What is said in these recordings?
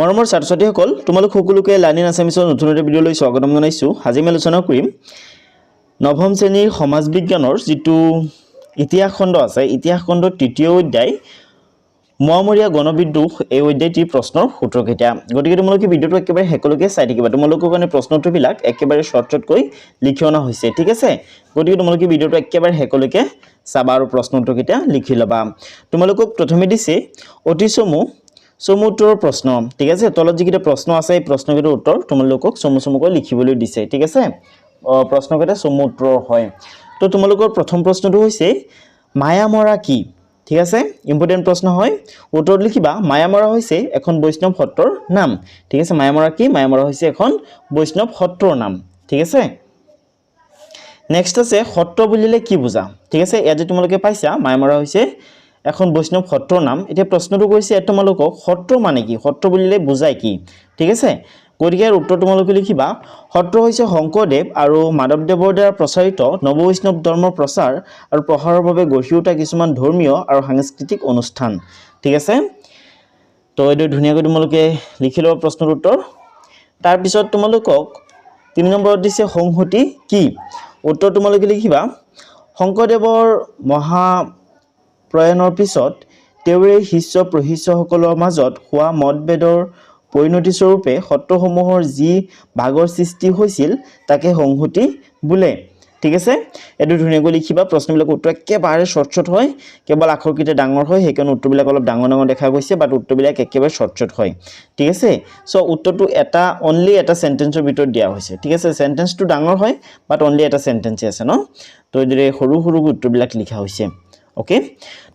মৰমৰ ছাত্ৰ-ছাত্ৰীসকল তোমালোক সকলোকে লাৰ্নিং আছামিছৰ নতুন এটা ভিডিঅ'লৈ স্বাগতম জনাইছো। আজি আমি আলোচনা কৰিম নৱম শ্ৰেণীৰ সমাজ বিজ্ঞানৰ যিটো ইতিহাস খণ্ড আছে, ইতিহাস খণ্ডৰ তৃতীয় অধ্যায় মোৱামৰীয়া গণবিদ্ৰোহ এই অধ্যায়টিৰ প্ৰশ্নৰ উত্তৰকেইটা। গতিকে তোমালোকে ভিডিঅ'টো একেবাৰে শেষলৈকে চাই থাকিবা। তোমালোকৰ কাৰণে প্ৰশ্ন উত্তৰবিলাক একেবাৰে শ্বৰ্টকৈ লিখি অনা হৈছে, ঠিক আছে? গতিকে তোমালোকে ভিডিঅ'টো একেবাৰে শেষলৈকে চাবা আৰু প্ৰশ্ন উত্তৰকেইটা লিখি ল'বা। তোমালোকক প্ৰথমে দিছে অতি চমু উত্তৰৰ প্ৰশ্ন, ঠিক আছে? তলত যিকেইটা প্ৰশ্ন আছে এই প্ৰশ্নকেইটাৰ উত্তৰ তোমালোকক চমুকৈ লিখিবলৈ দিছে, ঠিক আছে? প্ৰশ্নকেইটা চমু উত্তৰ হয়। তো তোমালোকৰ প্ৰথম প্ৰশ্নটো হৈছে মায়ামৰা কি? ঠিক আছে, ইম্পৰ্টেণ্ট প্ৰশ্ন হয়। উত্তৰত লিখিবা মায়ামৰা হৈছে এখন বৈষ্ণৱ সত্ৰৰ নাম, ঠিক আছে? মায়ামৰা কি? মায়ামৰা হৈছে এখন বৈষ্ণৱ সত্ৰৰ নাম, ঠিক আছে? নেক্সট আছে সত্ৰ বুলিলে কি বুজা? ঠিক আছে, ইয়াত যে তোমালোকে পাইছা মায়ামৰা হৈছে এখন বৈষ্ণৱ সত্ৰৰ নাম। এতিয়া প্ৰশ্নটো কৰিছে তোমালোকক সত্ৰ মানে কি? সত্ৰ বুলিলে বুজায় কি? ঠিক আছে, গতিকে ইয়াৰ উত্তৰ তোমালোকে লিখিবা সত্ৰ হৈছে শংকৰদেৱ আৰু মাধৱদেৱৰ দ্বাৰা প্ৰচাৰিত নৱবৈষ্ণৱ ধৰ্মৰ প্ৰচাৰ আৰু প্ৰসাৰৰ বাবে গঢ়ি উঠা কিছুমান ধৰ্মীয় আৰু সাংস্কৃতিক অনুষ্ঠান, ঠিক আছে? তো এইটো ধুনীয়াকৈ তোমালোকে লিখি ল'ব প্ৰশ্নৰ উত্তৰ। তাৰপিছত তোমালোকক 3 নম্বৰত দিছে সংহতি কি? উত্তৰ তোমালোকে লিখিবা শংকৰদেৱৰ মহাপ্ৰয়াণৰ পিছত তেওঁৰে শিষ্য প্ৰশিষ্যসকলৰ মাজত হোৱা মতভেদৰ পৰিণতি স্বৰূপে সত্ৰসমূহৰ যি ভাগৰ সৃষ্টি হৈছিল তাকে সংহতি বোলে, ঠিক আছে? এইটো ধুনীয়াকৈ লিখিবা। প্ৰশ্নবিলাক উত্তৰ একেবাৰে শ্বৰ্ট হয়, কেৱল আখৰকেইটা ডাঙৰ হয়, সেইকাৰণে উত্তৰবিলাক অলপ ডাঙৰ দেখা গৈছে, বাট উত্তৰবিলাক একেবাৰে শ্বৰ্ট হয়, ঠিক আছে? চ' উত্তৰটো অনলি এটা চেণ্টেন্সৰ ভিতৰত দিয়া হৈছে, ঠিক আছে? চেণ্টেন্সটো ডাঙৰ হয়, বাট অনলি এটা চেণ্টেন্সে আছে ন? তো এইদৰে সৰু উত্তৰবিলাক লিখা হৈছে, অ'কে?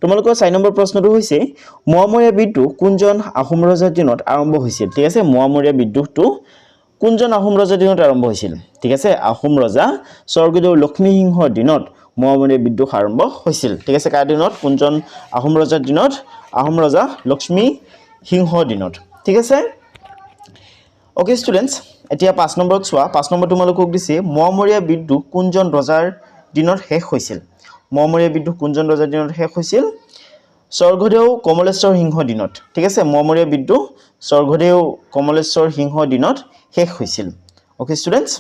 তোমালোকৰ 4 নম্বৰ প্ৰশ্নটো হৈছে মোৱামৰীয়া বিদ্ৰোহ কোনজন আহোম ৰজাৰ দিনত আৰম্ভ হৈছিল? ঠিক আছে, মোৱামৰীয়া বিদ্ৰোহটো কোনজন আহোম ৰজাৰ দিনত আৰম্ভ হৈছিল? ঠিক আছে, আহোম ৰজা স্বৰ্গদেউ লক্ষ্মীসিংহৰ দিনত মোৱামৰীয়া বিদ্ৰোহ আৰম্ভ হৈছিল, ঠিক আছে? কাৰ দিনত? কোনজন আহোম ৰজাৰ দিনত? আহোম ৰজা লক্ষ্মীসিংহৰ দিনত, ঠিক আছে? অ'কে ষ্টুডেণ্টছ, এতিয়া 5 নম্বৰত চোৱা। 5 নম্বৰ তোমালোকক দিছে মোৱামৰীয়া বিদ্ৰোহ কোনজন ৰজাৰ দিনত শেষ হৈছিল? মোৱামৰীয়া বিদ্ৰোহ কোনজন ৰজাৰ দিনত শেষ হৈছিল? স্বৰ্গদেউ কমলেশ্বৰ সিংহৰ দিনত, ঠিক আছে? মোৱামৰীয়া বিদ্ৰোহ স্বৰ্গদেউ কমলেশ্বৰ সিংহৰ দিনত শেষ হৈছিল, অ'কে ষ্টুডেণ্টছ?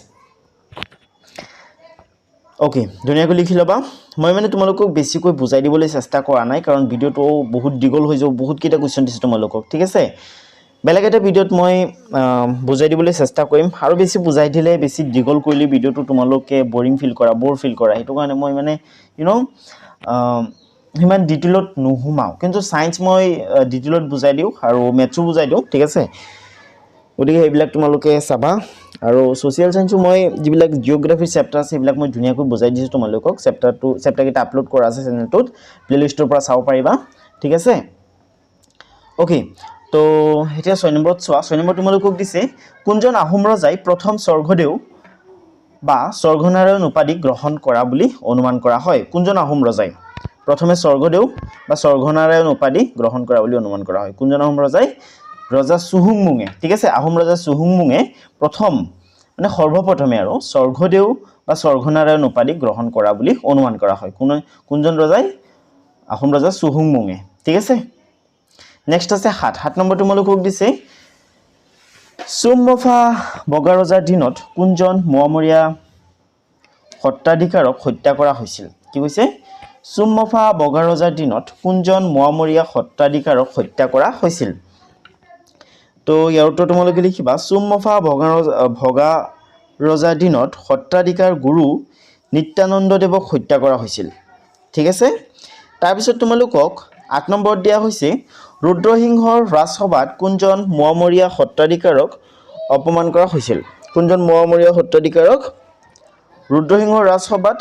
অ'কে, ধুনীয়াকৈ লিখি ল'বা। মই মানে তোমালোকক বেছিকৈ বুজাই দিবলৈ চেষ্টা কৰা নাই, কাৰণ ভিডিঅ'টো বহুত দীঘল হৈ যাব, বহুতকেইটা কুৱেশ্যন দিছোঁ তোমালোকক, ঠিক আছে? বেলেগ এটা ভিডিঅ'ত মই বুজাই দিবলৈ চেষ্টা কৰিম, আৰু বেছি বুজাই দিলে, বেছি দীঘল কৰিলে ভিডিঅ'টো তোমালোকে বৰ ফিল কৰা, সেইটো কাৰণে মই মানে সিমান ডিটেইলত নোসোমাওঁ, কিন্তু ছায়েন্স মই ডিটেইলত বুজাই দিওঁ আৰু মেথছো বুজাই দিওঁ, ঠিক আছে? গতিকে সেইবিলাক তোমালোকে চাবা। আৰু ছ'চিয়েল ছায়েন্সো মই যিবিলাক জিঅ'গ্ৰাফিৰ চেপ্টাৰ আছে সেইবিলাক মই ধুনীয়াকৈ বুজাই দিছোঁ তোমালোকক। চেপ্টাৰকেইটা আপলোড কৰা আছে চেনেলটোত, প্লে'লিষ্টৰ পৰা চাব পাৰিবা, ঠিক আছে? অ'কে, তো এতিয়া 6 নম্বৰত চোৱা। 6 নম্বৰ তোমালোকক দিছে কোনজন আহোম ৰজাই প্ৰথম স্বৰ্গদেউ বা স্বৰ্গনাৰায়ণ উপাধি গ্ৰহণ কৰা বুলি অনুমান কৰা হয়? কোনজন আহোম ৰজাই প্ৰথমে স্বৰ্গদেউ বা স্বৰ্গনাৰায়ণ উপাধি গ্ৰহণ কৰা বুলি অনুমান কৰা হয়? কোনজন আহোম ৰজাই? ৰজা চুহুংমুঙে, ঠিক আছে? আহোম ৰজা চুহুংমুঙে প্ৰথম মানে সৰ্বপ্ৰথমে আৰু স্বৰ্গদেউ বা স্বৰ্গনাৰায়ণ উপাধি গ্ৰহণ কৰা বুলি অনুমান কৰা হয়। কোনজন ৰজাই? আহোম ৰজা চুহুংমুঙে, ঠিক আছে? নেক্সট আছে 7 নম্বৰ তোমালোকক দিছে চুমমফা বগা ৰজাৰ দিনত কোনজন মোৱামৰীয়া সত্ৰাধিকাৰক হত্যা কৰা হৈছিল? কি কৈছে? চুমমফা বগা ৰজাৰ দিনত কোনজন মোৱামৰীয়া সত্ৰাধিকাৰক হত্যা কৰা হৈছিল? তো ইয়াৰ উত্তৰ তোমালোকে লিখিবা চুমমফা বগা ৰজাৰ দিনত সত্ৰাধিকাৰ গুৰু নিত্যানন্দদেৱক হত্যা কৰা হৈছিল, ঠিক আছে? তাৰপিছত তোমালোকক 8 নম্বৰত দিয়া হৈছে ৰুদ্ৰসিংহৰ ৰাজসভাত কোনজন মোৱামৰীয়া সত্ৰাধিকাৰক অপমান কৰা হৈছিল? কোনজন মোৱামৰীয়া সত্ৰাধিকাৰক ৰুদ্ৰসিংহৰ ৰাজসভাত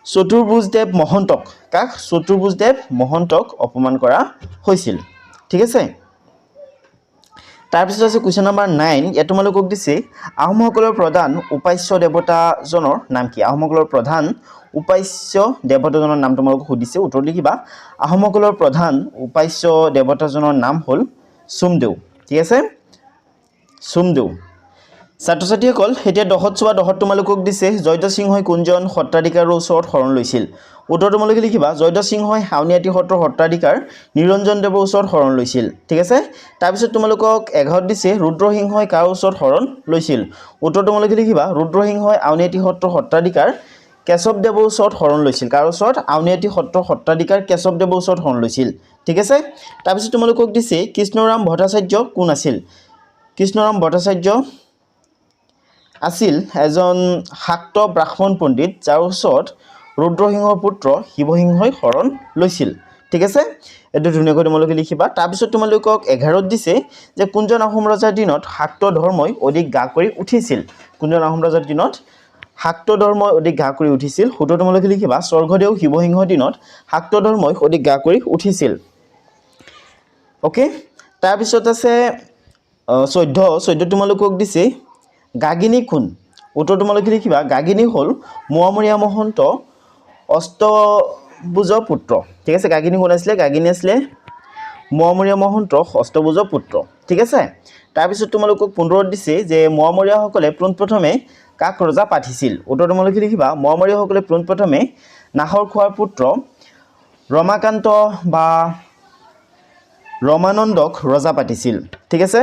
চতুৰ্ভুজদেৱ মহন্তক, কাক? চতুৰ্ভুজদেৱ মহন্তক অপমান কৰা হৈছিল, ঠিক আছে? তাৰপিছত আছে কুৱেশ্যন নম্বৰ 9। ইয়াত তোমালোকক দিছে আহোমসকলৰ প্ৰধান উপাস্য দেৱতাজনৰ নাম কি? আহোমসকলৰ প্ৰধান উপাস্য দেৱতাজনৰ নাম তোমালোকক সুধিছে। উত্তৰ লিখিবা আহোমসকলৰ প্ৰধান উপাস্য দেৱতাজনৰ নাম হ'ল চুমদেউ, ঠিক আছে? চুমদেউ। ছাত্ৰ ছাত্ৰীসকল এতিয়া দহত চোৱা দহত তোমালোকক দিছে জয়ধ্বজ সিংহই কোনজন সত্ৰাধিকাৰৰ ওচৰত শৰণ লৈছিল উত্তৰ তোমালোকে লিখিবা জয়ধ্বজ সিংহই আউনীআটী সত্ৰৰ সত্ৰাধিকাৰ নিৰঞ্জন দেৱৰ ওচৰত শৰণ লৈছিল ঠিক আছে তাৰপিছত তোমালোকক 11ত দিছে ৰুদ্ৰসিংহই কাৰ ওচৰত শৰণ লৈছিল উত্তৰ তোমালোকে লিখিবা ৰুদ্ৰসিংহই আউনীআটী সত্ৰৰ সত্ৰাধিকাৰ কেশৱদেৱৰ ওচৰত শৰণ লৈছিল কাৰ ওচৰত আউনীআটী সত্ৰৰ সত্ৰাধিকাৰ কেশৱদেৱৰ ওচৰত শৰণ লৈছিল ঠিক আছে তাৰপিছত তোমালোকক দিছে কৃষ্ণৰাম ভট্টাচাৰ্য কোন আছিল কৃষ্ণৰাম ভট্টাচাৰ্য আছিল এজন শাক্ত ব্ৰাহ্মণ পণ্ডিত যাৰ ওচৰত ৰুদ্ৰসিংহৰ পুত্ৰ শিৱসিংহই শৰণ লৈছিল ঠিক আছে এটো ধুনীয়াকৈ তোমালোকে লিখিবা তাৰপিছত তোমালোকক 11ত দিছে যে কোনজন আহোম ৰজাৰ দিনত শাক্ত ধৰ্মই অধিক গা কৰি উঠিছিল কোনজন আহোম ৰজাৰ দিনত শাক্ত ধৰ্মই অধিক গা কৰি উঠিছিল উত্তৰ তোমালোকে লিখিবা স্বৰ্গদেউ শিৱসিংহৰ দিনত শাক্ত ধৰ্মই অধিক গা কৰি উঠিছিল ওকে তাৰপিছত আছে 14 তোমালোকক দিছে গাগিনী কোন উত্তৰ তোমালোকে লিখিবা গাগিনী হ'ল মোৱামৰীয়া মহন্ত অষ্টভুজৰ পুত্ৰ ঠিক আছে গাগিনী কোন আছিলে গাগিনী আছিলে মোৱামৰীয়া মহন্ত অষ্টভুজৰ পুত্ৰ ঠিক আছে তাৰপিছত তোমালোকক 15ত দিছে যে মোৱামৰীয়াসকলে পোনপ্ৰথমে কাক ৰজা পাঠিছিল উত্তৰ তোমালোকে লিখিবা মোৱামৰীয়াসকলে পোনপ্ৰথমে নাহৰ খোৱাৰ পুত্ৰ ৰমাকান্ত বা ৰমানন্দক ৰজা পাঠিছিল ঠিক আছে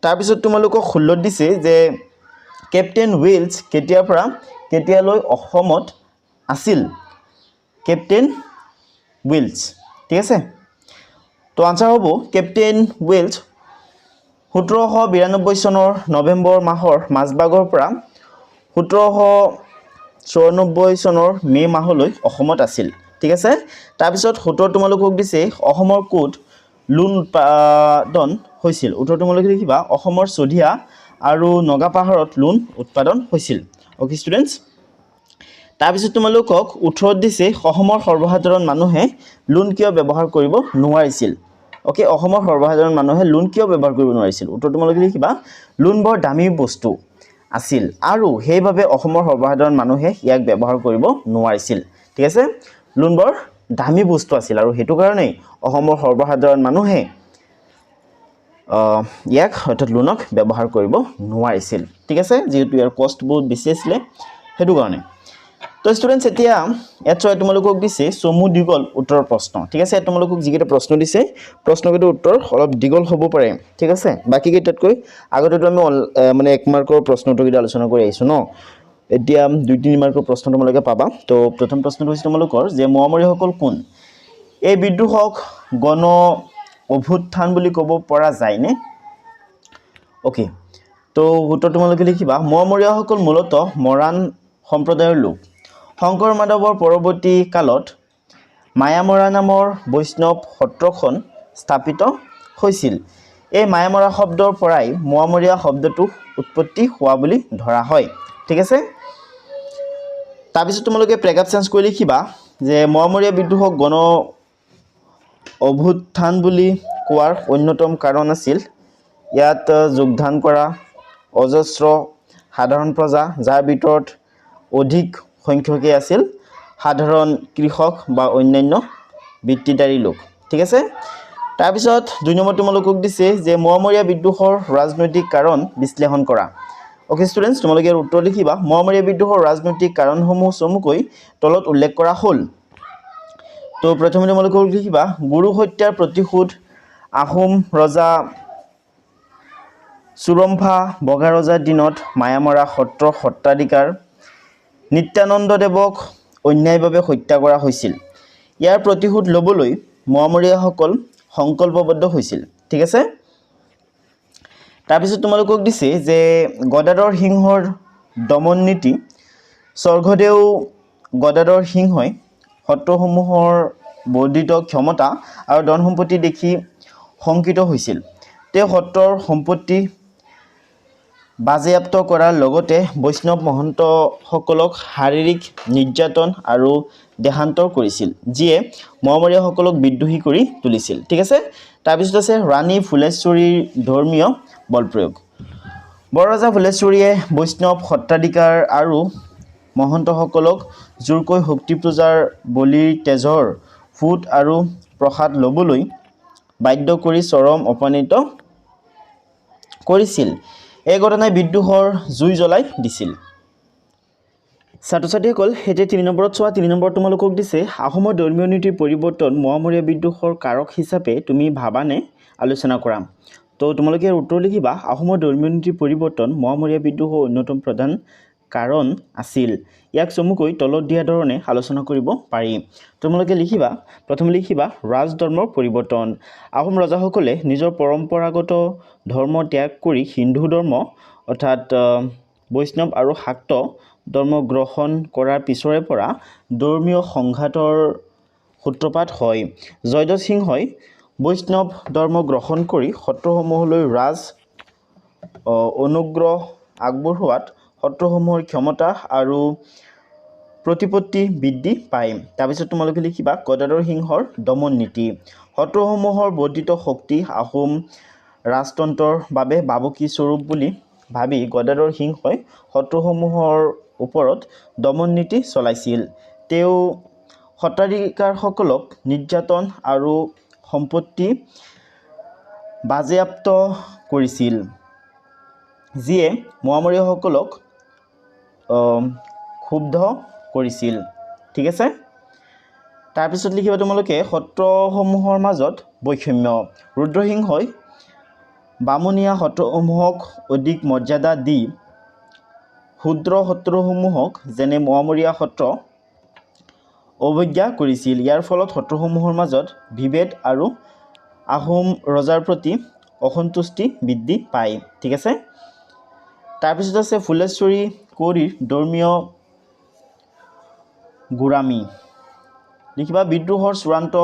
তাৰপিছত তোমালোকক 16ত দিছে যে কেপ্টেইন উইলছ কেতিয়াৰ পৰা কেতিয়ালৈ অসমত আছিল কেপ্টেইন উইলছ ঠিক আছে তো আনসাৰ হ'ব কেপ্টেইন উইলছ 1792 চনৰ নৱেম্বৰ মাহৰ মাজভাগৰ পৰা 1794 চনৰ মে মাহলৈ অসমত আছিল ঠিক আছে তাৰপিছত 17 তোমালোকক দিছে অসমৰ কোট লুণ উৎপাদন হৈছিল উত্তৰ তোমালোকে লিখিবা অসমৰ চধিয়া আৰু নগা পাহাৰত লুণ উৎপাদন হৈছিল ওকে ষ্টুডেন্টস তাৰপিছত তোমালোকক 18ত দিছে অসমৰ সৰ্বসাধাৰণ মানুহে লুণ কিয় ব্যৱহাৰ কৰিব নোৱাৰিছিল ওকে অসমৰ সৰ্বসাধাৰণ মানুহে লুণ কিয় ব্যৱহাৰ কৰিব নোৱাৰিছিল উত্তৰ তোমালোকে লিখিবা লুণ বৰ দামী বস্তু আছিল আৰু সেইভাবে অসমৰ সৰ্বসাধাৰণ মানুহে ইয়াক ব্যৱহাৰ কৰিব নোৱাৰিছিল ঠিক আছে লুণ বৰ দামী বস্তু আছিল আৰু হেতু কাৰণে অসমৰ সৰ্বসাধাৰণ মানুহে ইয়াক অৰ্থাৎ লুণক ব্যৱহাৰ কৰিব নোৱাৰিছিল ঠিক আছে যেহেতু ইয়াৰ কষ্ট বহুত বেছি আছিল হেতু কাৰণে তো ষ্টুডেন্টস এতিয়া এটছয় তোমালোকক দিছে সমু দিগল উত্তৰ প্ৰশ্ন ঠিক আছে তোমালোকক যিকেইটা প্ৰশ্ন দিছে প্ৰশ্নকেইটাৰ উত্তৰ অলপ দিগল হ'ব পাৰে ঠিক আছে বাকি কেইটাতকৈ আগতেটো আমি মানে 1 মাৰ্কৰ প্ৰশ্নটো কেইটা আলোচনা কৰি আহিছো ন এতিয়া 2-3 মাৰ্কৰ প্ৰশ্ন তোমালোকে পাবা তো প্ৰথম প্ৰশ্নটো হৈছে তোমালোকৰ যে মোৱামৰীয়াসকল কোন এই বিদ্ৰোহক গণ অভ্যুত্থান বুলি ক'ব পৰা যায় নে ওকে তো উত্তৰ তোমালোকে লিখিবা মোৱামৰীয়াসকল মূলতঃ মৰাণ সম্প্ৰদায়ৰ লোক শংকৰ মাধৱৰ পৰৱৰ্তী কালত মায়ামৰা নামৰ বৈষ্ণৱ সত্ৰখন স্থাপিত হৈছিল এই মায়ামৰা শব্দৰ পৰাই মোৱামৰীয়া শব্দটো উৎপত্তি হোৱা বুলি ধৰা হয় ঠিক আছে তাৰপিছত তোমালোকে প্ৰেগাপ চেঞ্জ কৰি লিখিবা যে মোৱামৰীয়া বিদ্ৰোহক গণ অভ্যুত্থান বুলি কোৱাৰ অন্যতম কাৰণ আছিল ইয়াত যোগদান কৰা অজস্ৰ সাধাৰণ প্ৰজা যাৰ ভিতৰত অধিক সংখ্যকে আছিল সাধাৰণ কৃষক বা অন্যান্য বৃত্তিধাৰী লোক ঠিক আছে তাৰপিছত 2 নম্বৰ তোমালোকক দিছে যে মোৱামৰীয়া বিদ্ৰোহৰ ৰাজনৈতিক কাৰণ বিশ্লেষণ কৰা ওকে ষ্টুডেন্টস তোমালোকে উত্তৰ লিখিবা মোৱামৰীয়া বিদ্ৰোহৰ ৰাজনৈতিক কাৰণসমূহ চমুকৈ তলত উল্লেখ কৰা হ'ল তো প্ৰথমে তোমালোকক লিখিবা গুৰু হত্যাৰ প্ৰতিশোধ আহোম ৰজা চুৰম্ফা বগা ৰজাৰ দিনত মায়ামৰা সত্ৰ সত্ৰাধিকাৰ নিত্যানন্দ দেৱক অন্যায়ভাৱে হত্যা কৰা হৈছিল ইয়াৰ প্ৰতিশোধ ল'বলৈ মোৱামৰীয়াসকল সংকল্পবদ্ধ হৈছিল ঠিক আছে তাৰপিছত তোমালোকক দিছে যে গদাধৰ সিংহৰ দমন নীতি স্বৰ্গদেউ গদাধৰ সিংহই সত্ৰসমূহৰ বৰ্ধিত ক্ষমতা আৰু ধন সম্পত্তি দেখি শংকিত হৈছিল তেওঁ সত্ৰৰ সম্পত্তি বাজেয়াপ্ত কৰাৰ লগতে বৈষ্ণৱ মহন্তসকলক শাৰীৰিক নিৰ্যাতন আৰু দেহান্তৰ কৰিছিল যিয়ে মোৱামৰীয়াসকলক বিদ্ৰোহী কৰি তুলিছিল ঠিক আছে তাৰপিছত আছে ৰাণী ফুলেশ্বৰীৰ ধৰ্মীয় বল প্ৰয়োগ বৰৰজা ফুলেশ্বৰীয়ে বৈষ্ণৱ সত্ৰাধিকাৰ আৰু মহন্তসকলক জোৰকৈ শক্তি পূজাৰ বলিৰ তেজৰ ফুট আৰু প্ৰসাদ ল'বলৈ বাধ্য কৰি চৰম অপমানিত কৰিছিল এই ঘটনাই বিদ্ৰোহৰ জুই জ্বলাই দিছিল ছাত্ৰ ছাত্ৰীসকল এতিয়া 3 নম্বৰত চোৱা 3 নম্বৰত তোমালোকক দিছে আহোমৰ ধৰ্মীয় নীতিৰ পৰিৱৰ্তন মোৱামৰীয়া বিদ্ৰোহৰ কাৰক হিচাপে তুমি ভাবানে আলোচনা কৰা তো তোমালোকে উত্তৰ লিখিবা আহোমৰ ধৰ্মীয় নীতিৰ পৰিৱৰ্তন মোৱামৰীয়া বিদ্ৰোহৰ অন্যতম প্ৰধান কাৰণ আছিল ইয়াক চমুকৈ তলত দিয়া ধৰণে আলোচনা কৰিব পাৰি তোমালোকে লিখিবা প্ৰথমে লিখিবা ৰাজধৰ্মৰ পৰিৱৰ্তন আহোম ৰজাসকলে নিজৰ পৰম্পৰাগত ধৰ্ম ত্যাগ কৰি হিন্দু ধৰ্ম অৰ্থাৎ বৈষ্ণৱ আৰু শাক্ত ধৰ্ম গ্ৰহণ কৰাৰ পিছৰে পৰা ধৰ্মীয় সংঘাতৰ সূত্ৰপাত হয় জয়ধ্বজ সিংহই বৈষ্ণৱ ধৰ্ম গ্ৰহণ কৰি সত্ৰসমূহলৈ ৰাজ অনুগ্ৰহ আগবঢ়োৱাত সত্ৰসমূহৰ ক্ষমতা আৰু প্ৰতিপত্তি বৃদ্ধি পায় তাৰপিছত তোমালোকে লিখিবা গদাধৰ সিংহৰ দমন নীতি সত্ৰসমূহৰ বৰ্ধিত শক্তি আহোম ৰাজতন্ত্ৰৰ বাবে ভাবুকি স্বৰূপ বুলি ভাবি গদাধৰ সিংহই সত্ৰসমূহৰ ওপৰত দমন নীতি চলাইছিল তেওঁ সত্ৰাধিকাৰসকলক নিৰ্যাতন আৰু সম্পত্তি বাজেয়াপ্ত কৰিছিল যিয়ে মোৱামৰীয়াসকলক ক্ষুব্ধ কৰিছিল ঠিক আছে তাৰপিছত লিখিবা তোমালোকে সত্ৰসমূহৰ মাজত বৈষম্য ৰুদ্ৰসিংহই বামুণীয়া সত্ৰসমূহক অধিক মৰ্যাদা দি ক্ষুদ্ৰ সত্ৰসমূহক যেনে মোৱামৰীয়া সত্ৰ অৱজ্ঞা কৰিছিল ইয়াৰ ফলত সত্ৰসমূহৰ মাজত বিভেদ আৰু আহোম ৰজাৰ প্ৰতি অসন্তুষ্টি বৃদ্ধি পায় ঠিক আছে তাৰপিছত আছে ফুলেশ্বৰী কোঁৱৰীৰ ধৰ্মীয় গোড়ামী লিখিবা বিদ্ৰোহৰ চূড়ান্ত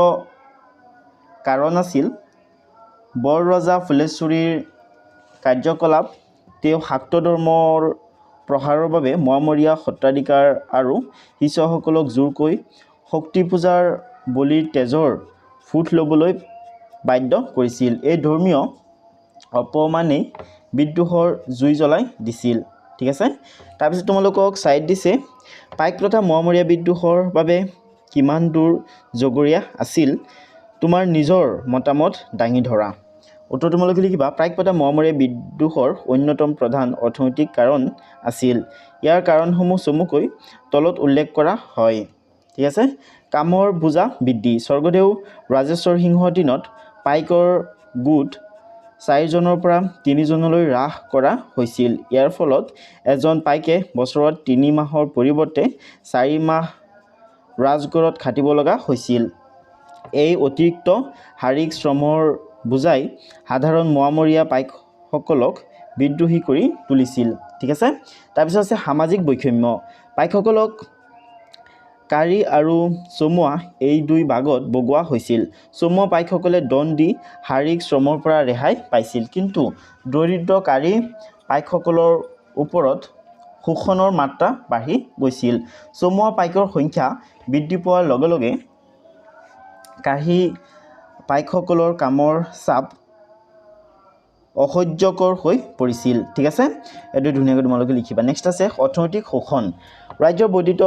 কাৰণ আছিল বৰ ৰজা ফুলেশ্বৰীৰ কাৰ্যকলাপ তেওঁ শাক্ত ধৰ্মৰ প্ৰসাৰৰ বাবে মোৱামৰীয়া সত্ৰাধিকাৰ আৰু শিষ্যসকলক জোৰকৈ শক্তি পূজাৰ বলিৰ তেজৰ ফুট ল'বলৈ বাধ্য কৰিছিল এই ধৰ্মীয় অপমানেই বিদ্ৰোহৰ জুই জ্বলাই দিছিল ঠিক আছে তাৰপিছত তোমালোকক চাইড দিছে পাইক প্ৰথা মোৱামৰীয়া বিদ্ৰোহৰ বাবে কিমান দূৰ জগৰীয়া আছিল তোমাৰ নিজৰ মতামত দাঙি ধৰা উত্তৰ তোমালোকে লিখিবা পাইক প্ৰথা মোৱামৰীয়া বিদ্ৰোহৰ অন্যতম প্ৰধান অৰ্থনৈতিক কাৰণ আছিল ইয়াৰ কাৰণসমূহ চমুকৈ তলত উল্লেখ কৰা হয় ঠিক আছে কামৰ বোজা বৃদ্ধি স্বৰ্গদেউ ৰাজেশ্বৰ সিংহৰ দিনত পাইকৰ গোট 4 জনৰ পৰা 3 জনলৈ হ্ৰাস কৰা হৈছিল ইয়াৰ ফলত এজন পাইকে বছৰত 3 মাহৰ পৰিৱৰ্তে 4 মাহ ৰাজগড়ত খাটিব লগা হৈছিল এই অতিৰিক্ত শাৰীৰিক শ্ৰমৰ বুজাই সাধাৰণ মোৱামৰীয়া পাইকসকলক বিদ্ৰোহী কৰি তুলিছিল ঠিক আছে তাৰপিছত আছে সামাজিক বৈষম্য পাইকসকলক কাৰী আৰু চমুৱা এই দুই ভাগত বগোৱা হৈছিল চমুৱা পাইকসকলে দণ্ড দি শাৰীৰিক শ্ৰমৰ পৰা ৰেহাই পাইছিল কিন্তু দৰিদ্ৰ কাৰী পাইকসকলৰ ওপৰত শোষণৰ মাত্ৰা বাঢ়ি গৈছিল চমুৱা পাইকৰ সংখ্যা বৃদ্ধি পোৱাৰ লগে লগে কাৰী পাইকসকলৰ কামৰ চাপ অসহ্যকৰ হৈ পৰিছিল ঠিক আছে এইটো ধুনীয়াকৈ তোমালোকে লিখিবা নেক্সট আছে অৰ্থনৈতিক শোষণ ৰাজ্যৰ বৰ্ধিত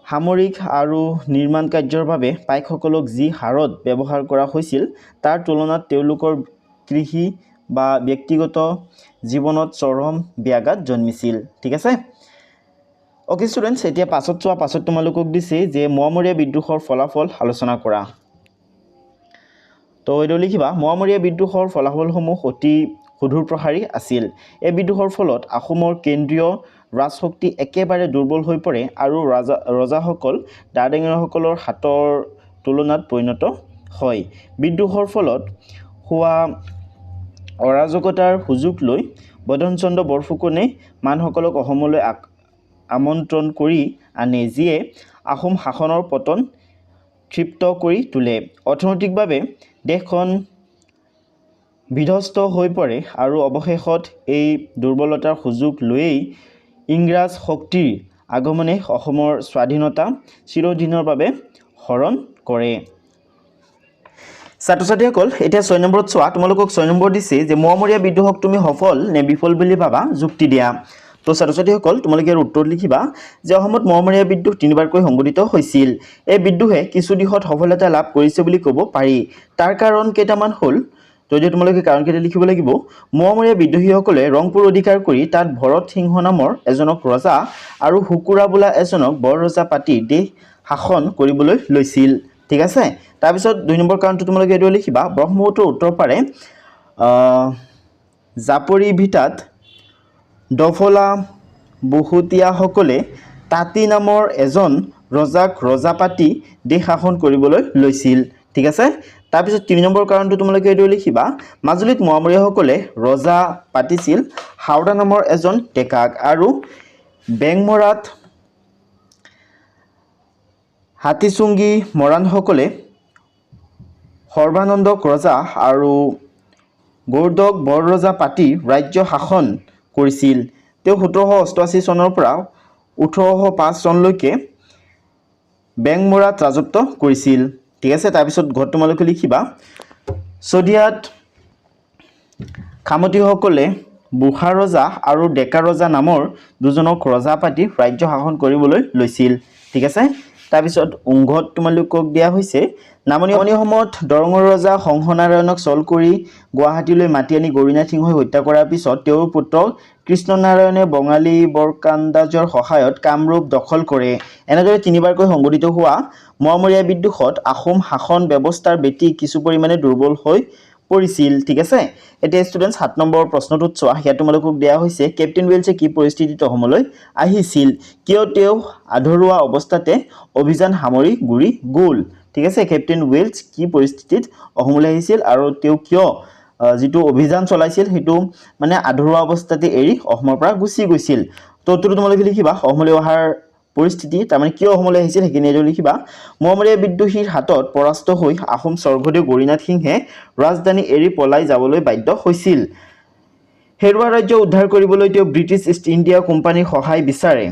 সামৰিক আৰু নিৰ্মাণ কাৰ্যৰ বাবে পাইকসকলক যি হাৰত ব্যৱহাৰ কৰা হৈছিল তাৰ তুলনাত তেওঁলোকৰ কৃষি বা ব্যক্তিগত জীৱনত চৰম ব্যাঘাত জন্মিছিল ঠিক আছে ওকে ষ্টুডেণ্টছ এতিয়া পাছত চোৱা পাছত তোমালোকক দিছে যে মোৱামৰীয়া বিদ্ৰোহৰ ফলাফল আলোচনা কৰা তো এইটো লিখিবা মোৱামৰীয়া বিদ্ৰোহৰ ফলাফলসমূহ অতি সুদূৰ প্ৰসাৰী আছিল এই বিদ্ৰোহৰ ফলত আহোমৰ কেন্দ্ৰীয় ৰাজশক্তি একেবাৰে দুৰ্বল হৈ পৰে আৰু ৰজাসকল দাদেঙসকলৰ হাতৰ তুলনাত পৰিণত হয় বিদ্ৰোহৰ ফলত হোৱা অৰাজকতাৰ সুযোগ লৈ বদনচন্দ্ৰ বৰফুকনে মানুহসকলক অসমলৈ আমন্ত্ৰণ কৰি আনে যিয়ে আহোম শাসনৰ পতন ক্ষিপ্ত কৰি তোলে অৰ্থনৈতিকভাৱে দেশখন বিধ্বস্ত হৈ পৰে আৰু অৱশেষত এই দুৰ্বলতাৰ সুযোগ লৈয়েই ইংৰাজ শক্তিৰ আগমনে অসমৰ স্বাধীনতা চিৰদিনৰ বাবে হৰণ কৰে ছাত্ৰ ছাত্ৰীসকল এতিয়া 6 নম্বৰত চোৱা তোমালোকক 6 নম্বৰ দিছে যে মোৱামৰীয়া বিদ্ৰোহক তুমি সফল নে বিফল বুলি ভাবা যুক্তি দিয়া তো ছাত্ৰ ছাত্ৰীসকল তোমালোকে উত্তৰ লিখিবা যে অসমত মোৱামৰীয়া বিদ্ৰোহ 3বাৰকৈ সংঘটিত হৈছিল এই বিদ্ৰোহে কিছু দিশত সফলতা লাভ কৰিছে বুলি ক'ব পাৰি তাৰ কাৰণ কেইটামান হ'ল তো এতিয়া তোমালোকে কাৰণকেইটা লিখিব লাগিব মোৱামৰীয়া বিদ্ৰোহীসকলে ৰংপুৰ অধিকাৰ কৰি তাত ভৰত সিংহ নামৰ এজনক ৰজা আৰু হুকুৰা বোলা এজনক বৰ ৰজা পাতি দেশ শাসন কৰিবলৈ লৈছিল ঠিক আছে তাৰপিছত 2 নম্বৰ কাৰণটো তোমালোকে এইটো লিখিবা ব্ৰহ্মপুত্ৰৰ উত্তৰ পাৰে জাপৰি ভিটাত দফলা বহুতীয়াসকলে তাঁতী নামৰ এজন ৰজাক ৰজা পাতি দেশ শাসন কৰিবলৈ লৈছিল ঠিক আছে তাৰপিছত 3 নম্বৰ কাৰণটো তোমালোকে এইটো লিখিবা মাজুলীত মোৱামৰীয়াসকলে ৰজা পাতিছিল হাওদা নামৰ এজন টেকাক আৰু বেংমৰাত হাতীচুংগী মৰাণসকলে সৰ্বানন্দক ৰজা আৰু গৌৰদক বৰ ৰজা পাতি ৰাজ্য শাসন কৰিছিল তেওঁ 1788 চনৰ পৰা 1805 চনলৈকে বেংমৰাত ৰাজত্ব কৰিছিল ঠিক আছে তাৰপিছত ঘৰ তোমালোকে লিখিবা সদিয়াত খামতিসকলে বুঢ়া ৰজা আৰু ডেকা ৰজা নামৰ দুজনক ৰজা পাতি ৰাজ্য শাসন কৰিবলৈ লৈছিল ঠিক আছে তাৰপিছত উংঘত তোমালোকক দিয়া হৈছে নামনি সময়ত দৰঙৰ ৰজা সংহনাৰায়ণক চল কৰি গুৱাহাটীলৈ মাতি আনি গৌৰীনাথ সিংহই হত্যা কৰাৰ পিছত তেওঁৰ পুত্ৰ কৃষ্ণনাৰায়ণে বঙালী বৰকান্দাজৰ সহায়ত কামৰূপ দখল কৰে এনেদৰে তিনিবাৰকৈ সংগঠিত হোৱা মোৱামৰীয়া বিদ্ৰোহত আহোম শাসন ব্যৱস্থাৰ বেটি কিছু পৰিমাণে দুৰ্বল হৈ পৰিছিল ঠিক আছে এতিয়া ষ্টুডেন্টস 7 নম্বৰ প্ৰশ্নটোত চোৱা হিয়া তোমালোকক দিয়া হৈছে কেপ্টেইন ৱেলছে কি পৰিস্থিতিত অসমলৈ আহিছিল কিয় তেওঁ আধৰুৱা অৱস্থাতে অভিযান সামৰি গুৰি গ'ল ঠিক আছে কেপ্টেইন ৱেলছ কি পৰিস্থিতিত অসমলৈ আহিছিল আৰু তেওঁ কিয় যেটো অভিযান চলাইছিল হেতু মানে আধৰুৱা অৱস্থাতে এৰি অসমৰ পৰা গুচি গৈছিল তো তোমালোকে লিখিবা অসমলৈ অহাৰ পৰিস্থিতি তাৰমানে কিয় অসমলৈ আহিছিল হেকিনে লিখিবা মোৱামৰীয়া বিদ্ৰোহীৰ হাতত পৰাস্ত হৈ আহোম স্বৰ্গদেউ গৌৰীনাথ সিংহে ৰাজধানী এৰি পলাই যাবলৈ বাধ্য হৈছিল হেৰুৱা ৰাজ্য উদ্ধাৰ কৰিবলৈ তেওঁ ব্ৰিটিছ ইষ্ট ইণ্ডিয়া কোম্পানীৰ সহায় বিচাৰে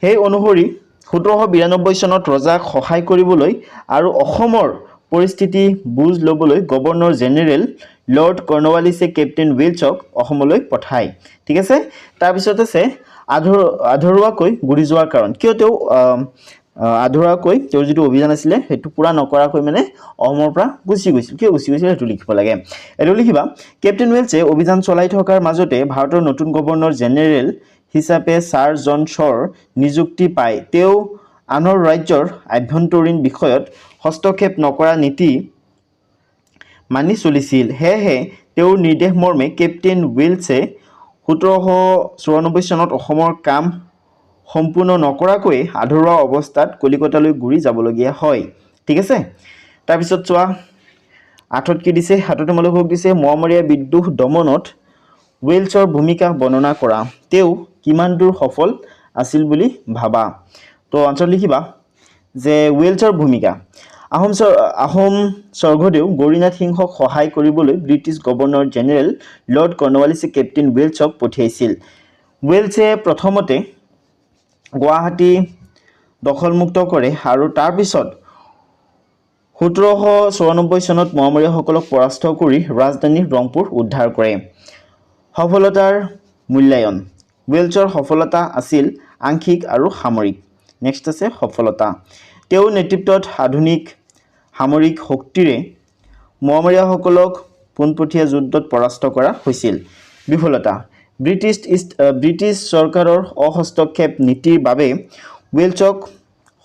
সেই অনুসৰি 1792 চনত ৰজাক সহায় কৰিবলৈ আৰু অসমৰ পৰিস্থিতি বুজ ল'বলৈ গভৰ্ণৰ জেনেৰেল লৰ্ড কৰ্ণৱালিছে কেপ্টেইন ৱেলছক অসমলৈ পঠায় ঠিক আছে তাৰ পিছত আছে আধৰুৱাকৈ গুৰি যোৱাৰ কাৰণ কিয় তেওঁ আধৰুৱাকৈ তেওঁৰ যেটো অভিযান আছিল হেতু পুৰা নকৰাকৈ মানে অসমৰ পৰা গুচি গৈছিল কিয় গুচি গৈছিল হেতু লিখিব লাগে এটো লিখিবা কেপ্টেইন ৱেলছে অভিযান চলাই থকাৰ মাজতে ভাৰতৰ নতুন গভৰ্ণৰ জেনেৰেল হিচাপে ছাৰ জন শ্বৰ নিযুক্তি পায় তেওঁ আনৰ ৰাজ্যৰ আভ্যন্তৰীণ বিষয়ত হস্তক্ষেপ নকৰা নীতি মানি চলিছিল হেহে তেওঁৰ নিৰ্দেশ মৰ্মে কেপ্টেইন ৱেলছে 1794 চনত অসমৰ কাম সম্পূৰ্ণ নকৰাকৈ আধৰুৱা অৱস্থাত কলিকতালৈ ঘূৰি যাবলগীয়া হয় ঠিক আছে তাৰ পিছত চোৱা আঠত কি দিছে হাততে তোমালোকক দিছে মোৱামৰীয়া বিদ্ৰোহ দমনত ৱেলছৰ ভূমিকা বৰ্ণনা কৰা তেওঁ কিমান দূৰ সফল আছিল বুলি ভাবা তো আনসাৰ লিখিবা যে ৱেলছৰ ভূমিকা আহোম স্বৰ্গদেউ গৌৰীনাথ সিংহক সহায় কৰিবলৈ ব্ৰিটিছ গভৰ্ণৰ জেনেৰেল লৰ্ড কৰ্ণৱালিছে কেপ্টেইন ৱেলছক পঠিয়াইছিল ৱেলছে প্ৰথমতে গুৱাহাটী দখলমুক্ত কৰে আৰু তাৰ পিছত 1794 চনত মোৱামৰীয়াসকলক পৰাস্ত কৰি ৰাজধানী ৰংপুৰ উদ্ধাৰ কৰে সফলতাৰ মূল্যায়ন ৱেলছৰ সফলতা আছিল আংশিক আৰু সামৰিক নেক্সট আছে সফলতা তেওঁৰ নেতৃত্বত আধুনিক সামৰিক শক্তিৰে মোৱামৰীয়াসকলক পোনপটীয়া যুদ্ধত পৰাস্ত কৰা হৈছিল বিফলতা ব্ৰিটিছ চৰকাৰৰ অহস্তক্ষেপ নীতিৰ বাবে ৱেলছক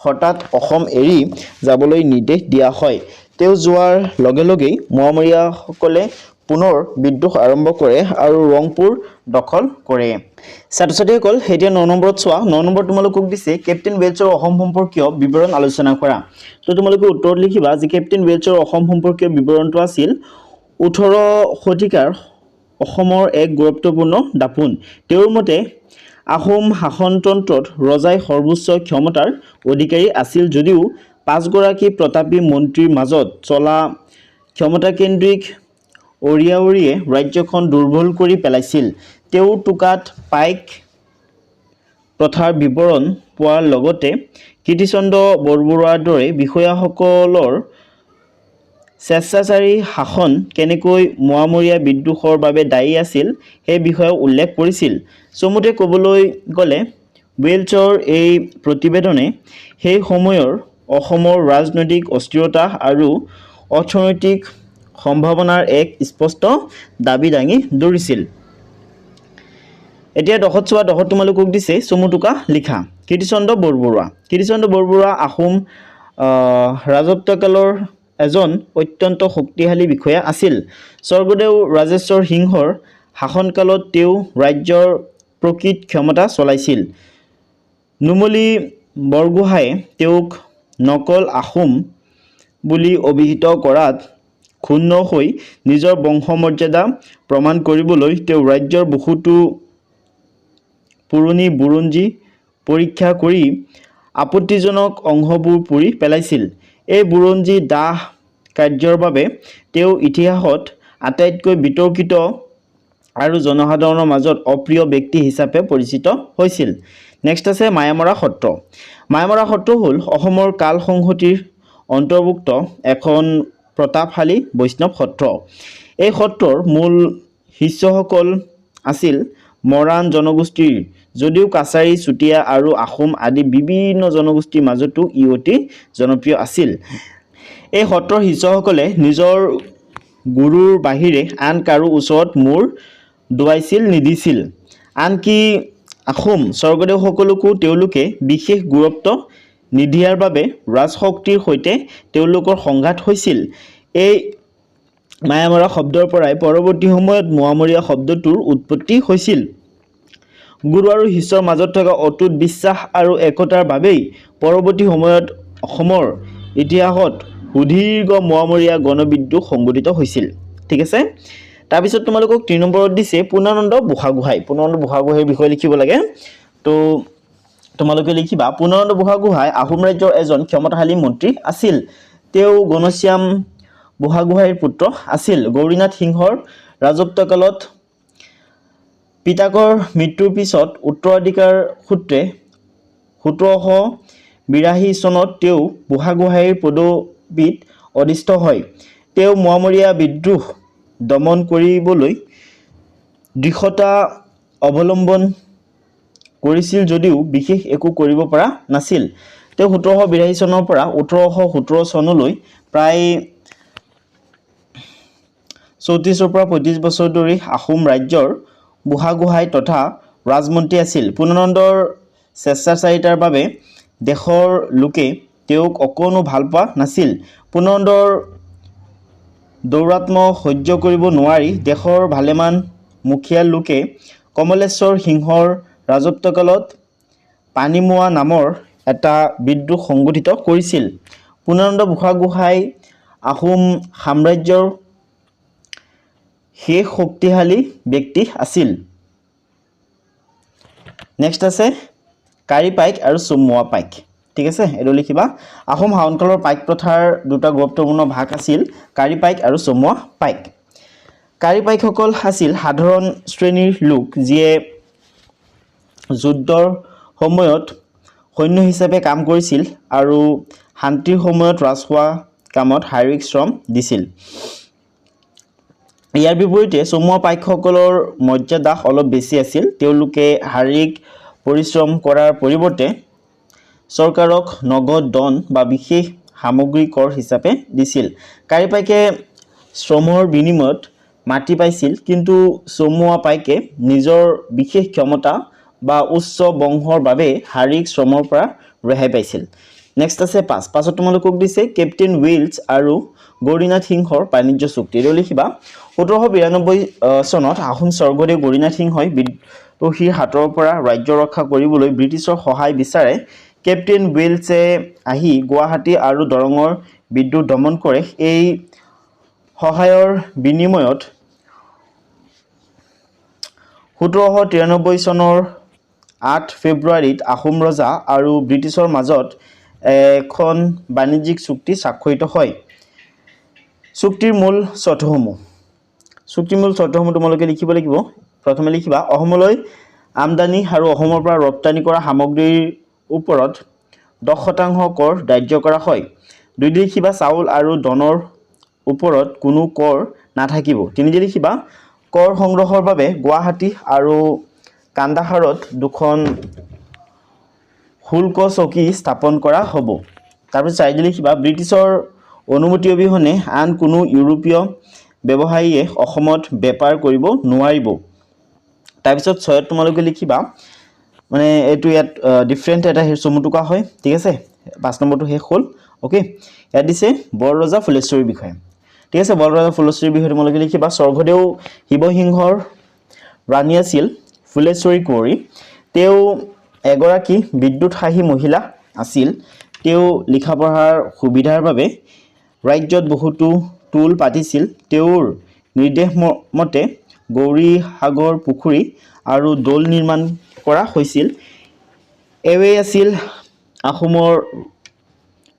হঠাৎ অসম এৰি যাবলৈ নিৰ্দেশ দিয়া হয় তেওঁ যোৱাৰ লগে লগেই মোৱামৰীয়াসকলে পুনৰ বিদ্ৰোহ আৰম্ভ কৰে আৰু ৰংপুৰ দখল কৰে ছাত্ৰ-ছাত্ৰীসকল এতিয়া 9 নম্বৰত চোৱা 9 নম্বৰ তোমালোকক দিছে কেপ্টেইন ৱেলছৰ অসম সম্পৰ্কীয় বিৱৰণ আলোচনা কৰা তো তোমালোকে উত্তৰ লিখিবা যে কেপ্টেইন ৱেলছৰ অসম সম্পৰ্কীয় বিৱৰণটো আছিল 18 শতিকাৰ অসমৰ এক গুৰুত্বপূৰ্ণ দাপোন তেওঁৰ মতে আহোম শাসনতন্ত্ৰত ৰজাই সৰ্বোচ্চ ক্ষমতাৰ অধিকাৰী আছিল যদিও 5 গৰাকী প্ৰতাপী মন্ত্ৰীৰ মাজত চলা ক্ষমতাকেন্দ্ৰিক অৰিয়াউৰিয়ে ৰাজ্যখন দুৰ্বল কৰি পেলাইছিল তেওঁ টুকাত পাইক প্ৰথাৰ বিৱৰণ পোৱাৰ লগতে কীৰ্তিচন্দ্ৰ বৰবৰুৱাৰ দৰে বিষয়াসকলৰ স্বেচ্ছাচাৰী শাসন কেনেকৈ মোৱামৰীয়া বিদ্ৰোহৰ বাবে দায়ী আছিল সেই বিষয়ে উল্লেখ কৰিছিল চমুতে ক'বলৈ গ'লে ৱেলছৰ এই প্ৰতিবেদনে সেই সময়ৰ অসমৰ ৰাজনৈতিক অস্থিৰতা আৰু অৰ্থনৈতিক সম্ভাৱনাৰ এক স্পষ্ট দাবী দাঙি ধৰিছিল। এতিয়া দশত চোৱা, দশত তোমালোকক দিছে চমুটোকা লিখা। কীৰ্তিচন্দ্ৰ বৰবৰুৱা। কীৰ্তিচন্দ্ৰ বৰবৰুৱা আহোম ৰাজত্বকালৰ এজন অত্যন্ত শক্তিশালী বিষয়া আছিল। স্বৰ্গদেউ ৰাজেশ্বৰ সিংহৰ শাসনকালত তেওঁ ৰাজ্যৰ প্ৰকৃত ক্ষমতা চলাইছিল। নুমলী বৰগোহাঁয়ে তেওঁক নকল আহোম বুলি অভিহিত কৰাত ক্ষুণ্ণ হৈ নিজৰ বংশমৰ্যাদা প্ৰমাণ কৰিবলৈ তেওঁ ৰাজ্যৰ বহুতো পুৰণি বুৰঞ্জী পৰীক্ষা কৰি আপত্তিজনক অংশবোৰ পুৰি পেলাইছিল। এই বুৰঞ্জী দাহ কাৰ্যৰ বাবে তেওঁ ইতিহাসত আটাইতকৈ বিতৰ্কিত আৰু জনসাধাৰণৰ মাজত অপ্ৰিয় ব্যক্তি হিচাপে পৰিচিত হৈছিল। নেক্সট আছে মায়ামৰা সত্ৰ। মায়ামৰা সত্ৰ হ'ল অসমৰ কাল সংহতিৰ অন্তৰ্ভুক্ত এখন প্ৰতাপশালী বৈষ্ণৱ সত্ৰ। এই সত্ৰৰ মূল শিষ্যসকল আছিল মৰাণ জনগোষ্ঠীৰ, যদিও কাছাৰী, চুতীয়া আৰু আহোম আদি বিভিন্ন জনগোষ্ঠীৰ মাজতো ই অতি জনপ্ৰিয় আছিল। এই সত্ৰৰ শিষ্যসকলে নিজৰ গুৰুৰ বাহিৰে আন কাৰো ওচৰত মূৰ দোৱাইছিল নিদিছিল। আনকি আহোম স্বৰ্গদেউসকলকো তেওঁলোকে বিশেষ গুৰুত্ব নিদিয়াৰ বাবে ৰাজশক্তিৰ সৈতে তেওঁলোকৰ সংঘাত হৈছিল। এই মায়ামৰা শব্দৰ পৰাই পৰৱৰ্তী সময়ত মোৱামৰীয়া শব্দটোৰ উৎপত্তি হৈছিল। গুৰু আৰু শিষ্যৰ মাজত থকা অটুট বিশ্বাস আৰু একতাৰ বাবেই পৰৱৰ্তী সময়ত অসমৰ ইতিহাসত সুদীৰ্ঘ মোৱামৰীয়া গণবিদ্ৰোহ সংঘটিত হৈছিল। ঠিক আছে, তাৰপিছত তোমালোকক 3 নম্বৰত দিছে পূৰ্ণানন্দ বুঢ়াগোহাঁই। পূৰ্ণানন্দ বুঢ়াগোহাঁইৰ বিষয়ে লিখিব লাগে। তো তোমালোকে লিখিবা পূৰ্ণানন্দ বুঢ়াগোহাঁই আহোম ৰাজ্যৰ এজন ক্ষমতাশালী মন্ত্ৰী আছিল। তেওঁ ঘনশ্যাম বুঢ়াগোহাঁইৰ পুত্ৰ আছিল। গৌৰীনাথ সিংহৰ ৰাজত্বকালত পিতাকৰ মৃত্যুৰ পিছত উত্তৰাধিকাৰ সূত্ৰে 1782 চনত তেওঁ বুঢ়াগোহাঁইৰ পদবীত অধিষ্ঠ হয়। তেওঁ মোৱামৰীয়া বিদ্ৰোহ দমন কৰিবলৈ দৃঢ়তা অৱলম্বন কৰিছিল যদিও বিশেষ একো কৰিব পৰা নাছিল। তেওঁ 1782 চনৰ পৰা 1817 চনলৈ প্ৰায় 34 পৰা 35 বছৰ ধৰি আহোম ৰাজ্যৰ বুঢ়াগোহাঁই তথা ৰাজমন্ত্ৰী আছিল। পূৰ্ণানন্দৰ স্বেচ্ছাচাৰিতাৰ বাবে দেশৰ লোকে তেওঁক অকণো ভাল পোৱা নাছিল। পূৰ্ণানন্দৰ দৌৰাত্ম্য সহ্য কৰিব নোৱাৰি দেশৰ ভালেমান মুখীয়া লোকে কমলেশ্বৰ সিংহৰ ৰাজত্বকালত পানীমোৱা নামৰ এটা বিদ্ৰোহ সংগঠিত কৰিছিল। পূৰ্ণানন্দ বুঢ়াগোহাঁই আহোম সাম্ৰাজ্যৰ শেষ শক্তিশালী ব্যক্তি আছিল। নেক্সট আছে কাঁড়ী পাইক আৰু চমুৱা পাইক। ঠিক আছে, এইটো লিখিবা। আহোম শাসনকালৰ পাইক প্ৰথাৰ দুটা গুৰুত্বপূৰ্ণ ভাগ আছিল, কাঁড়ী পাইক আৰু চমুৱা পাইক। কাঁড়ী পাইকসকল আছিল সাধাৰণ শ্ৰেণীৰ লোক যিয়ে যুদ্ধৰ সময়ত সৈন্য হিচাপে কাম কৰিছিল আৰু শান্তিৰ সময়ত ৰাজহুৱা কামত শাৰীৰিক শ্ৰম দিছিল। ইয়াৰ বিপৰীতে চমুৱা পাইকসকলৰ মৰ্যাদা অলপ বেছি আছিল। তেওঁলোকে শাৰীৰিক পৰিশ্ৰম কৰাৰ পৰিৱৰ্তে চৰকাৰক নগদ ধন বা বিশেষ সামগ্ৰী কৰ হিচাপে দিছিল। কাঁড়ী পাইকে শ্ৰমৰ বিনিময়ত মাটি পাইছিল, কিন্তু চমুৱা পাইকে নিজৰ বিশেষ ক্ষমতা বা উচ্চ বংশৰ বাবে শাৰীৰিক শ্ৰমৰ পৰা ৰেহাই পাইছিল। নেক্সট আছে পাঁচত তোমালোকক দিছে কেপ্টেইন উইলছ আৰু গৌৰীনাথ সিংহৰ বাণিজ্য চুক্তি। এইটো লিখিবা। 1792 চনত আহোম স্বৰ্গদেউ গৌৰীনাথ সিংহই বিদ্ৰোহীৰ হাতৰ পৰা ৰাজ্য ৰক্ষা কৰিবলৈ ব্ৰিটিছৰ সহায় বিচাৰে। কেপ্টেইন উইলছে আহি গুৱাহাটী আৰু দৰঙৰ বিদ্ৰোহ দমন কৰে। এই সহায়ৰ বিনিময়ত 1793 চনৰ 8 ফেব্ৰুৱাৰীত আহোম ৰজা আৰু ব্ৰিটিছৰ মাজত এখন বাণিজ্যিক চুক্তি স্বাক্ষৰিত হয়। চুক্তিৰ মূল চৰ্তসমূহ তোমালোকে লিখিব লাগিব। প্ৰথমে লিখিবা অসমলৈ আমদানি আৰু অসমৰ পৰা ৰপ্তানি কৰা সামগ্ৰীৰ ওপৰত 10% কৰ ধাৰ্য কৰা হয়। 2 লিখিবা চাউল আৰু ধানৰ ওপৰত কোনো কৰ নাথাকিব। 3 লিখিবা কৰ সংগ্ৰহৰ বাবে গুৱাহাটী আৰু কান্দাহাৰত 2খন শুল্ক চকী স্থাপন কৰা হ'ব। তাৰপিছত 4 লিখিবা ব্ৰিটিছৰ অনুমতি অবিহনে আন কোনো ইউৰোপীয় ব্যৱসায়ীয়ে অসমত বেপাৰ কৰিব নোৱাৰিব। তাৰপিছত 6ত তোমালোকে লিখিবা মানে এইটো ইয়াত ডিফাৰেণ্ট এটা চমুটোকা হয়, ঠিক আছে। 5 নম্বৰটো শেষ হ'ল। অ'কে, ইয়াত দিছে বৰৰজা ফুলেশ্বৰীৰ বিষয়ে, ঠিক আছে। বৰৰজা ফুলেশ্বৰীৰ বিষয়ে তোমালোকে লিখিবা। স্বৰ্গদেউ শিৱসিংহৰ ৰাণী আছিল ফুলেশ্বৰী কুঁৱৰী। তেওঁ এগৰাকী বিদ্যুৎসাহী মহিলা আছিল। তেওঁ লিখা পঢ়াৰ সুবিধাৰ বাবে ৰাজ্যত বহুতো টোল পাতিছিল। তেওঁৰ নিৰ্দেশ মতে গৌৰীসাগৰ পুখুৰী আৰু দৌল নিৰ্মাণ কৰা হৈছিল। এওঁৱেই আছিল আহোমৰ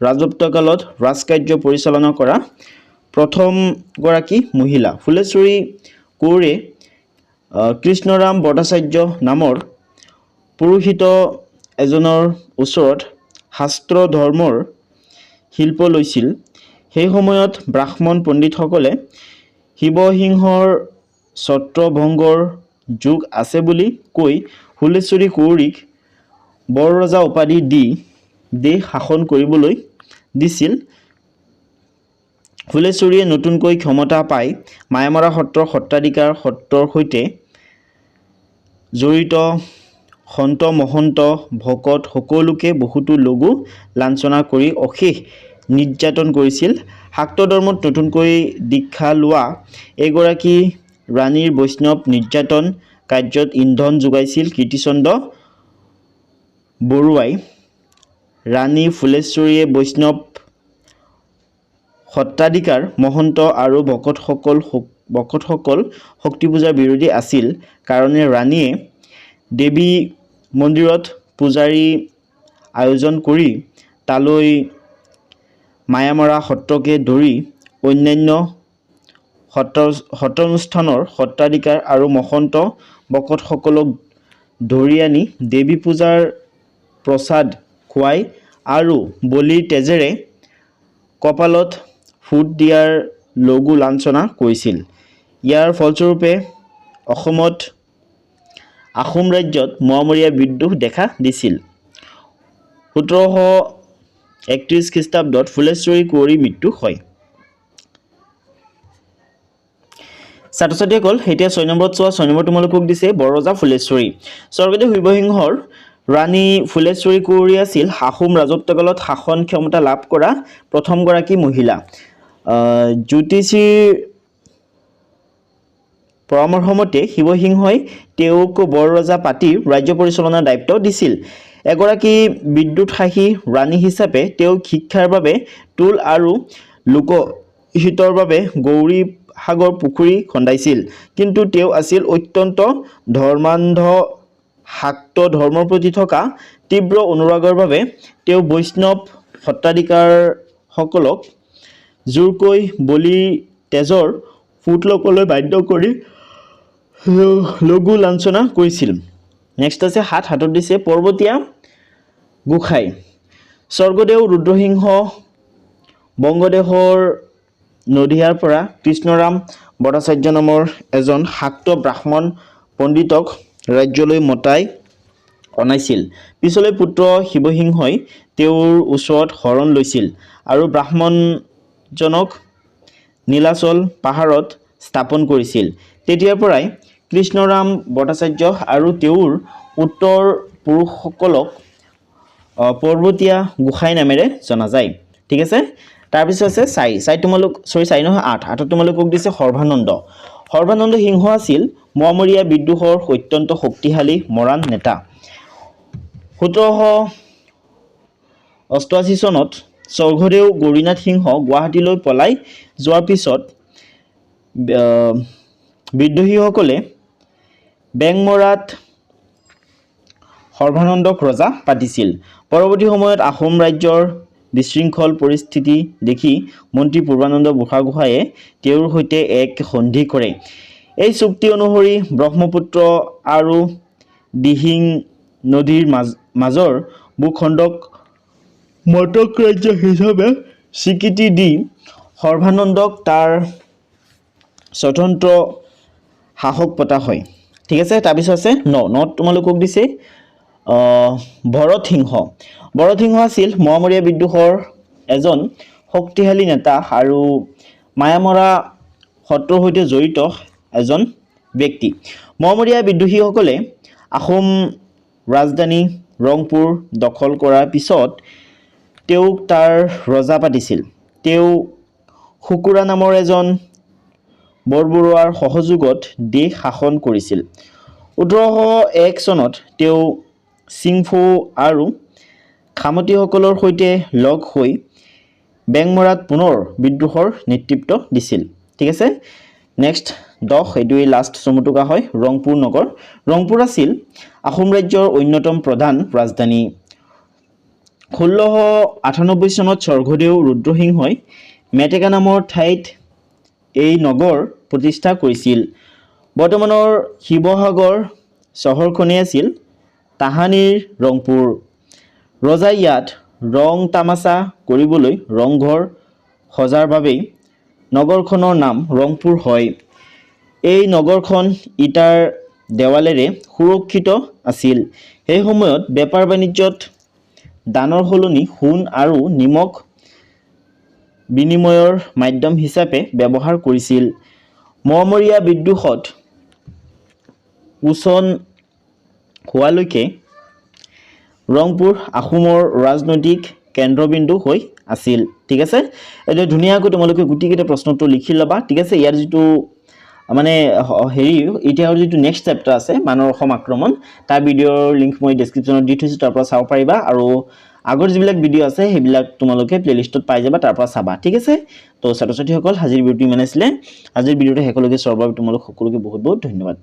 ৰাজত্বকালত ৰাজকাৰ্য পৰিচালনা কৰা প্ৰথমগৰাকী মহিলা। ফুলেশ্বৰী কুঁৱৰীয়ে কৃষ্ণৰাম ভট্টাচাৰ্য নামৰ পুৰোহিত এজনৰ ওচৰত শাস্ত্ৰ ধৰ্মৰ শিল্প লৈছিল। সেই সময়ত ব্ৰাহ্মণ পণ্ডিতসকলে শিৱসিংহৰ ছত্ৰভংগৰ যোগ আছে বুলি কৈ ফুলেশ্বৰী কুঁৱৰীক বৰৰজা উপাধি দি দেশ শাসন কৰিবলৈ দিছিল। ফুলেশ্বৰীয়ে নতুনকৈ ক্ষমতা পাই মায়ামৰা সত্ৰৰ সত্ৰাধিকাৰ সত্ৰৰ সৈতে জড়িত সন্ত মহন্ত ভকত সকলোকে বহুতো লঘু লাঞ্ছনা কৰি অশেষ নিৰ্যাতন কৰিছিল। শাক্ত ধৰ্মত নতুনকৈ দীক্ষা লোৱা এগৰাকী ৰাণীৰ বৈষ্ণৱ নিৰ্যাতন কাৰ্যত ইন্ধন যোগাইছিল কীৰ্তিচন্দ্ৰ বৰুৱাই। ৰাণী ফুলেশ্বৰীয়ে বৈষ্ণৱ সত্ৰাধিকাৰ মহন্ত আৰু ভকতসকল শক্তি পূজাৰ বিৰোধী আছিল কাৰণে ৰাণীয়ে দেৱী মন্দিৰত পূজাৰী আয়োজন কৰি তালৈ মায়ামৰা সত্ৰকে ধৰি অন্যান্য সত্ৰানুষ্ঠানৰ সত্ৰাধিকাৰ আৰু মহন্ত ভকতসকলক ধৰি আনি দেৱী পূজাৰ প্ৰসাদ খুৱাই আৰু বলিৰ তেজেৰে কপালত ফুট দিয়াৰ লঘু লাঞ্ছনা কৰিছিল। ইয়াৰ ফলস্বৰূপে অসমত আহোম ৰাজ্যত মোৱামৰীয়া বিদ্ৰোহ দেখা দিছিল। 1731 খ্ৰীষ্টাব্দত ফুলেশ্বৰী কুঁৱৰীৰ মৃত্যু হয়। ছাত্ৰ ছাত্ৰীসকল এতিয়া 6 নম্বৰত চোৱা। 6 নম্বৰ তোমালোকক দিছে বৰৰজা ফুলেশ্বৰী। স্বৰ্গদেউ শিৱসিংহৰ ৰাণী ফুলেশ্বৰী কুঁৱৰী আছিল আহোম ৰাজত্বকালত শাসন ক্ষমতা লাভ কৰা প্ৰথমগৰাকী মহিলা। জ্যোতিষীৰ পৰামৰ্শমতে শিৱসিংহই তেওঁক বৰৰজা পাতি ৰাজ্য পৰিচালনাৰ দায়িত্ব দিছিল। এগৰাকী বিদ্যুৎসাহী ৰাণী হিচাপে তেওঁ শিক্ষাৰ বাবে টোল আৰু লোকহিতৰ বাবে গৌৰীসাগৰ পুখুৰী খন্দাইছিল। কিন্তু তেওঁ আছিল অত্যন্ত ধৰ্মান্ধ। শাক্ত ধৰ্মৰ প্ৰতি থকা তীব্ৰ অনুৰাগৰ বাবে তেওঁ বৈষ্ণৱ সত্ৰাধিকাৰসকলক জোৰকৈ বলিৰ তেজৰ ফুট ল'বলৈ বাধ্য কৰি লঘু লাঞ্ছনা কৰিছিল। নেক্সট আছে 7। 7ত দিছে পৰ্বতীয়া গোসাঁই। স্বৰ্গদেউ ৰুদ্ৰসিংহ বংগদেশৰ নদিয়াৰ পৰা কৃষ্ণৰাম ভট্টাচাৰ্য নামৰ এজন শাক্ত ব্ৰাহ্মণ পণ্ডিতক ৰাজ্যলৈ মতাই অনাইছিল। পিছলৈ পুত্ৰ শিৱসিংহই তেওঁৰ ওচৰত শৰণ লৈছিল আৰু ব্ৰাহ্মণজনক নীলাচল পাহাৰত স্থাপন কৰিছিল। তেতিয়াৰ পৰাই কৃষ্ণৰাম ভট্টাচাৰ্য আৰু তেওঁৰ উত্তৰ পুৰুষসকলক পৰ্বতীয়া গোসাঁই নামেৰে জনা যায়, ঠিক আছে। তাৰপিছত আছে 4 তোমালোক 4 নহয় 8। 8ত তোমালোকক দিছে সৰ্বানন্দ। সৰ্বানন্দ সিংহ আছিল মোৱামৰীয়া বিদ্ৰোহৰ অত্যন্ত শক্তিশালী মৰাণ নেতা। 1788 চনত স্বৰ্গদেউ গৌৰীনাথ সিংহ গুৱাহাটীলৈ পলাই যোৱাৰ পিছত বিদ্ৰোহীসকলে বেংমৰাত সৰ্বানন্দক ৰজা পাতিছিল। পৰৱৰ্তী সময়ত আহোম ৰাজ্যৰ বিশৃংখল পৰিস্থিতি দেখি মন্ত্ৰী পূৰ্বানন্দ বুঢ়াগোহাঁয়ে তেওঁৰ সৈতে এক সন্ধি কৰে। এই চুক্তি অনুসৰি ব্ৰহ্মপুত্ৰ আৰু দিহিং নদীৰ মাজৰ ভূখণ্ডক মটক ৰাজ্য হিচাপে স্বীকৃতি দি সৰ্বানন্দক তাৰ স্বতন্ত্ৰ শাসক পতা হয়, ঠিক আছে। তাৰপিছত আছে 9 তোমালোকক দিছে ভৰত সিংহ। ভৰত সিংহ আছিল মোৱামৰীয়া বিদ্ৰোহৰ এজন শক্তিশালী নেতা আৰু মায়ামৰা সত্ৰৰ সৈতে জড়িত এজন ব্যক্তি। মোৱামৰীয়া বিদ্ৰোহীসকলে আহোম ৰাজধানী ৰংপুৰ দখল কৰাৰ পিছত তেওঁক তাৰ ৰজা পাতিছিল। তেওঁ শুকুৰা নামৰ এজন বৰবৰুৱাৰ সহযোগত দেশ শাসন কৰিছিল। ১৮০১ চনত তেওঁ চিংফৌ আৰু খামতিসকলৰ সৈতে লগ হৈ বেংমৰাত পুনৰ বিদ্ৰোহৰ নেতৃত্ব দিছিল। ঠিক আছে, নেক্সট 10 এইটোৱেই লাষ্ট চমু টোকা হয়। ৰংপুৰ নগৰ। ৰংপুৰ আছিল আহোম ৰাজ্যৰ অন্যতম প্ৰধান ৰাজধানী। ১৬৯৮ চনত স্বৰ্গদেউ ৰুদ্ৰসিংহই মেটেকা নামৰ ঠাইত এই নগৰ প্ৰতিষ্ঠা কৰিছিল। বৰ্তমানৰ শিৱসাগৰ চহৰখনেই আছিল তাহানিৰ ৰংপুৰ। ৰজাই ইয়াত ৰং তামাচা কৰিবলৈ ৰংঘৰ সজাৰ বাবেই নগৰখনৰ নাম ৰংপুৰ হয়। এই নগৰখন ইটাৰ দেৱালেৰে সুৰক্ষিত আছিল। সেই সময়ত বেপাৰ বাণিজ্যত দানৰ সলনি সোণ আৰু নিমখ বিনিময়ৰ মাধ্যম হিচাপে ব্যৱহাৰ কৰিছিল। মোৱামৰীয়া বিদ্ৰোহত উছন হোৱালৈকে ৰংপুৰ আহোমৰ ৰাজনৈতিক কেন্দ্ৰবিন্দু হৈ আছিল। ঠিক আছে, এতিয়া ধুনীয়াকৈ তোমালোকে গোটেইকেইটা প্ৰশ্নটো লিখি ল'বা। ঠিক আছে, ইয়াৰ যিটো মানে এতিয়া যিটো নেক্সট চেপ্টাৰ আছে মানৰ অসম আক্ৰমণ, তাৰ ভিডিঅ'ৰ লিংক মই ডেছক্ৰিপশ্যনত দি থৈছোঁ, তাৰ পৰা চাব পাৰিবা। আৰু আগৰ যিবিলাক ভিডিঅ' আছে সেইবিলাক তোমালোকে প্লেলিষ্টত পাই যাবা, তাৰ পৰা চাবা। ঠিক আছে, তো ছাত্ৰ ছাত্ৰীসকল আজিৰ ভিডিঅ'টো ইমান আছিলে। আজিৰ ভিডিঅ'টো শেষলৈকে চোৱাৰ বাবে তোমালোক সকলোকে বহুত বহুত ধন্যবাদ।